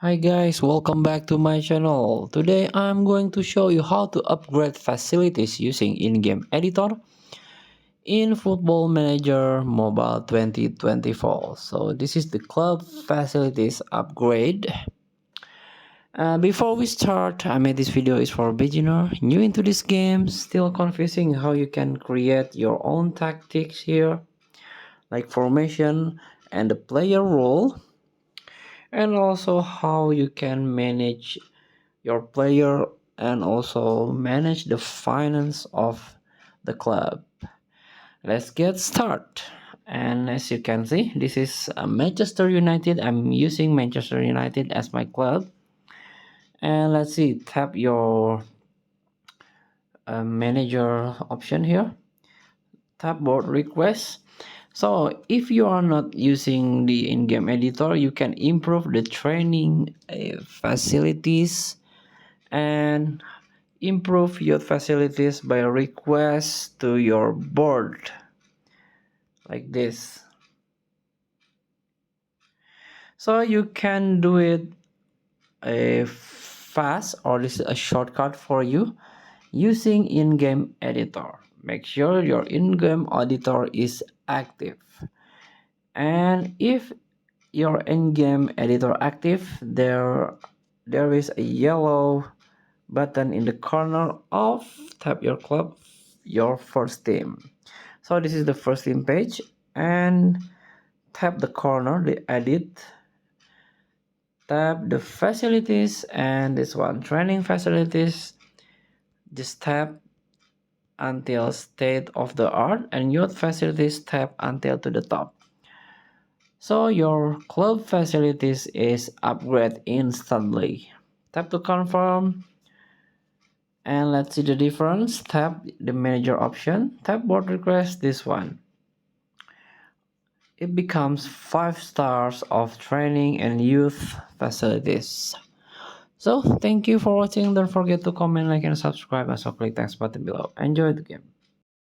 Hi guys, welcome back to my channel. Today I'm going to show you how to upgrade facilities using in-game editor in Football Manager Mobile 2024. So this is the club facilities upgrade. Before we start, I made this video is for beginner, new into this game, still confusing how you can create your own tactics here, like formation and the player role, and also how you can manage your player and also manage the finance of the club. Let's get started. And as you can see, this is Manchester United. I'm using Manchester United as my club. And let's see, tap your manager option here, tap board request. So if you are not using the in-game editor, you can improve the training facilities and improve your facilities by request to your board like this. So you can do it fast, or this is a shortcut for you using in-game editor. Make sure your in-game editor is active, and if your in-game editor active, there is a yellow button in the corner of tap your club, your first team. So this is the first team page, and tap the corner, the edit, tap the facilities, and this one training facilities, just tap until state of the art, and youth facilities tap until to the top. So your club facilities is upgrade instantly. Tap to confirm, and let's see the difference. Tap the manager option, tap board request, this one. It becomes 5 stars of training and youth facilities. So thank you for watching. Don't forget to comment, like, and subscribe. Also click thanks button below. Enjoy the game.